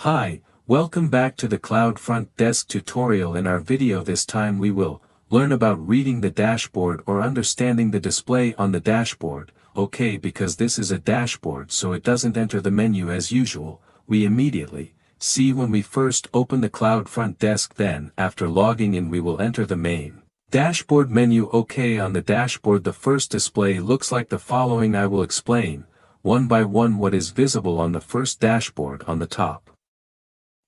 Hi, welcome back to the CloudFrontDesk tutorial. In our video this time we will learn about reading the dashboard or understanding the display on the dashboard. Okay, because this is a dashboard so it doesn't enter the menu as usual, we immediately see when we first open the CloudFrontDesk, then after logging in we will enter the main dashboard menu. Okay, on the dashboard the first display looks like the following. I will explain one by one what is visible on the first dashboard. On the top,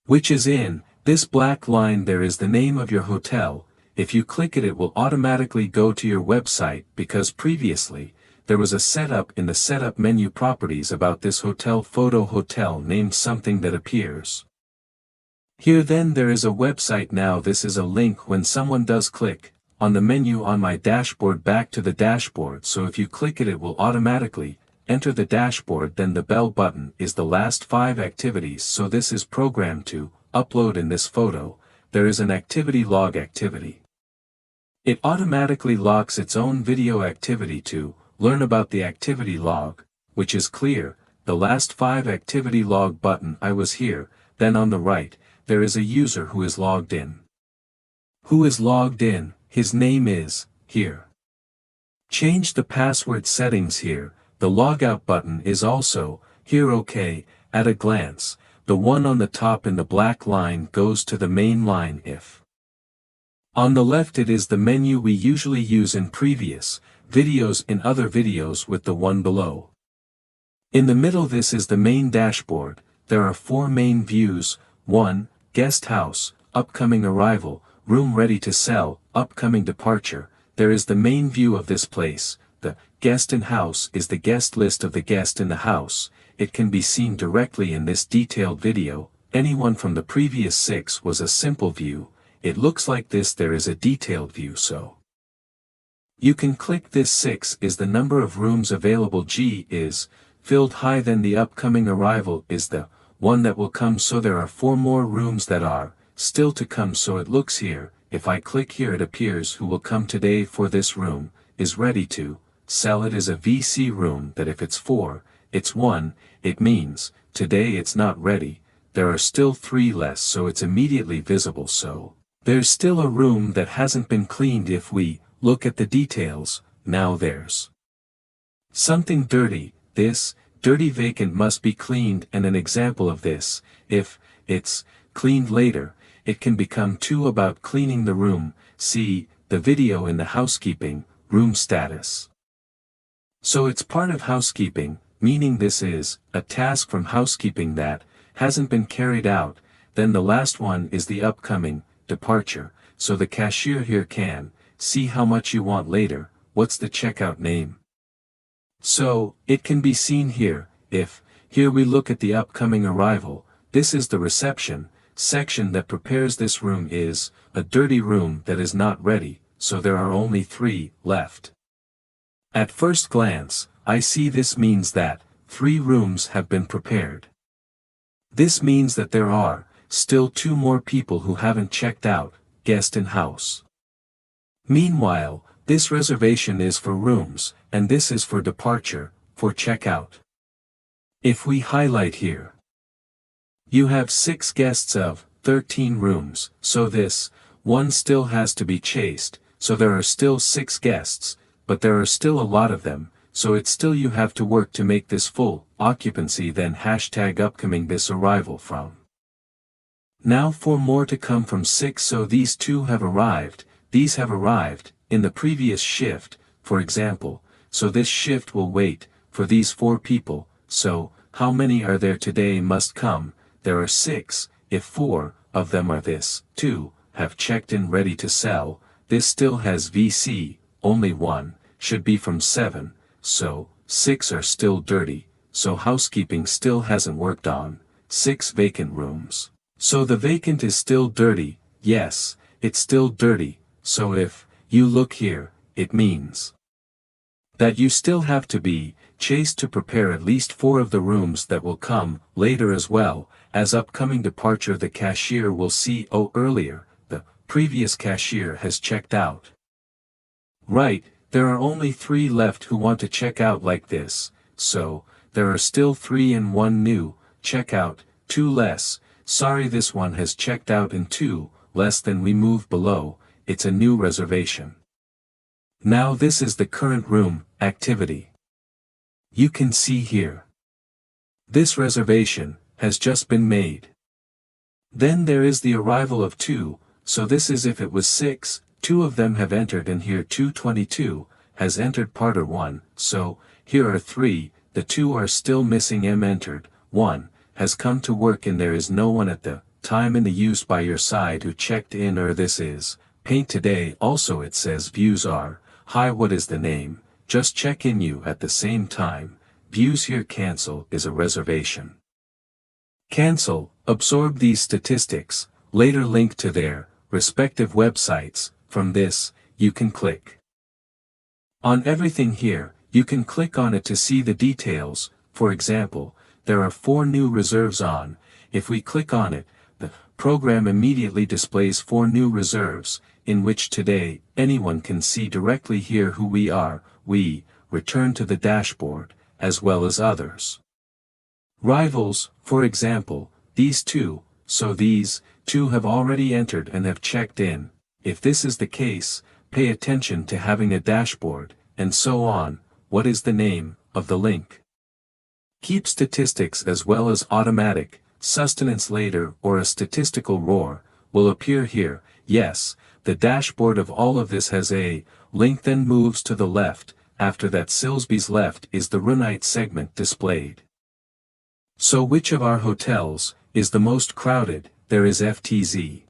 which is in this black line, there is the name of your hotel. If you click it, it will automatically go to your website, because previously there was a setup in the setup menu properties about this hotel photo hotel named something that appears here. Then there is a website. Now this is a link when someone does click on the menu on my dashboard back to the dashboard. So if you click it, it will automatically enter the dashboard. Then the bell button is the last 5 activities. So this is programmed to upload. In this photo, there is an activity log activity. It automatically locks its own video activity to learn about the activity log, which is clear, the last 5 activity log button. I was here. Then on the right, there is a user who is logged in. Who is logged in, his name is here. Change the password settings here. The logout button is also here. Okay, at a glance, the one on the top in the black line goes to the main line. If on the left, it is the menu we usually use in previous videos, in other videos, with the one below. In the middle, this is the main dashboard. There are 4 main views. 1. Guest house, upcoming arrival, room ready to sell, upcoming departure. There is the main view of this place. The guest in house is the guest list of the guest in the house. It can be seen directly in this detailed video. Anyone from the previous 6 was a simple view. It looks like this. There is a detailed view, so you can click this. 6 is the number of rooms available. G is filled high. Then the upcoming arrival is the one that will come. So there are 4 more rooms that are still to come. So it looks here, if I click here, it appears who will come today for this room is ready to sell. It is a VC room. That if it's 4, it's 1, it means today it's not ready. There are still 3 less, so it's immediately visible. So there's still a room that hasn't been cleaned. If we look at the details, now there's something dirty. This dirty vacant must be cleaned. And an example of this, if it's cleaned later, it can become 2. About cleaning the room, see the video in the housekeeping room status. So it's part of housekeeping, meaning this is a task from housekeeping that hasn't been carried out. Then the last one is the upcoming departure. So the cashier here can see how much you want later. What's the checkout name? So it can be seen here. If here we look at the upcoming arrival, this is the reception section that prepares this room is a dirty room that is not ready. So there are only 3 left. At first glance, I see this means that 3 rooms have been prepared. This means that there are still 2 more people who haven't checked out, guest in house. Meanwhile, this reservation is for rooms, and this is for departure, for checkout. If we highlight here, you have 6 guests of 13 rooms, so this one still has to be chased. So there are still 6 guests, but there are still a lot of them, so it's still you have to work to make this full occupancy. Then hashtag upcoming this arrival from. Now 4 more to come from 6. So these 2 have arrived. These have arrived in the previous shift, for example. So this shift will wait for these 4 people. So how many are there today must come? There are 6. If 4 of them are this 2 have checked in ready to sell, this still has VC, only 1 should be from 7, so 6 are still dirty. So housekeeping still hasn't worked on 6 vacant rooms. So the vacant is still dirty. Yes, it's still dirty. So if you look here, it means that you still have to be chased to prepare at least 4 of the rooms that will come later as well as upcoming departure. The cashier will see, oh, earlier, the previous cashier has checked out. Right, there are only 3 left who want to check out like this, so there are still 3 and 1 new, check out, 2 less, sorry this one has checked out in 2 less than we move below, it's a new reservation. Now this is the current room activity. You can see here. This reservation has just been made. Then there is the arrival of 2, so this is if it was 6, 2 of them have entered and here 222 has entered parter 1, so here are 3, the 2 are still missing entered, 1 has come to work and there is no one at the time in the use by your side who checked in or this is paint today. Also it says views are, hi what is the name, just check in you at the same time, views here cancel is a reservation. Cancel, absorb these statistics, later link to their respective websites, from this, you can click on everything here, you can click on it to see the details, for example, there are 4 new reserves on, if we click on it, the program immediately displays 4 new reserves, in which today, anyone can see directly here who we are, we, return to the dashboard, as well as others. Rivals, for example, these 2, so these 2 have already entered and have checked in, if this is the case, pay attention to having a dashboard, and so on, what is the name of the link? Keep statistics as well as automatic, sustenance later or a statistical roar, will appear here, yes, the dashboard of all of this has a link then moves to the left, after that Silsby's left is the Runite segment displayed. So which of our hotels is the most crowded? There is FTZ.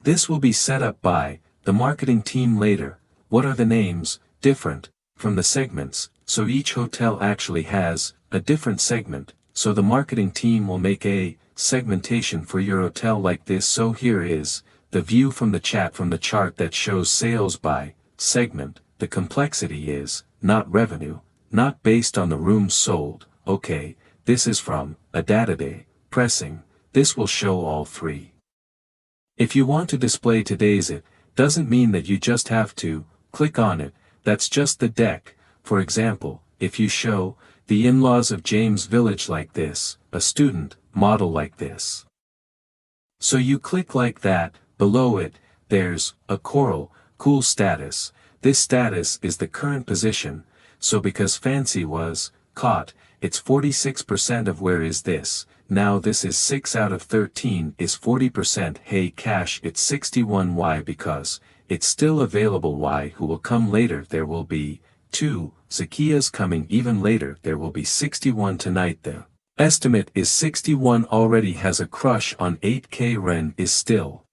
This will be set up by the marketing team later. What are the names, different, from the segments, so each hotel actually has a different segment, so the marketing team will make a segmentation for your hotel like this. So here is the view from the chart that shows sales by segment. The complexity is not revenue, not based on the rooms sold. Okay, this is from a dataday, pressing, this will show all 3. If you want to display today's it, doesn't mean that you just have to click on it, that's just the deck. For example, if you show the in-laws of James Village like this, a student model like this. So you click like that, below it, there's a cool status. This status is the current position, so because fancy was caught, it's 46% of where is this, now this is 6 out of 13 is 40%. Hey cash it's 61. Why? Because it's still available. Why? Who will come later? There will be 2, Zakia's coming even later. There will be 61 tonight. The estimate is 61 already has a crush on 8K. Ren is still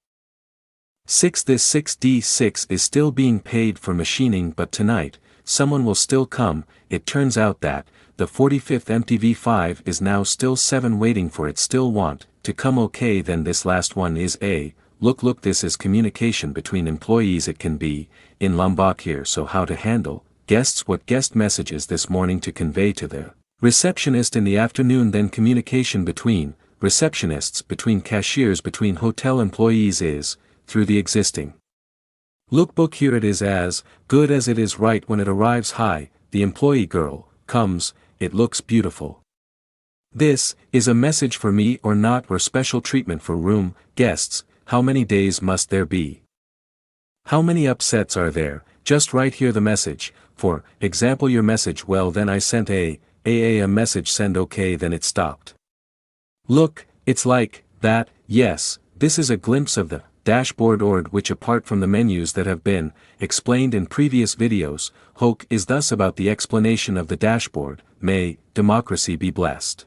6. This 6D6 is still being paid for machining, but tonight, someone will still come. It turns out that the 45th MTV5 is now still 7 waiting for it, still want to come. Okay, then this last one is a look this is communication between employees. It can be in Lombok here. So how to handle guests, what guest messages this morning to convey to the receptionist in the afternoon, then communication between receptionists, between cashiers, between hotel employees is through the existing lookbook. Here it is as good as it is right when it arrives. Hi, the employee girl comes, it looks beautiful. This is a message for me or not, or special treatment for room guests. How many days must there be? How many upsets are there? Just right here the message. For example, your message, well then I sent a message, send. Okay, then it stopped. Look, it's like that. Yes, this is a glimpse of the dashboard org, which apart from the menus that have been explained in previous videos, Hoke is thus about the explanation of the dashboard. May democracy be blessed.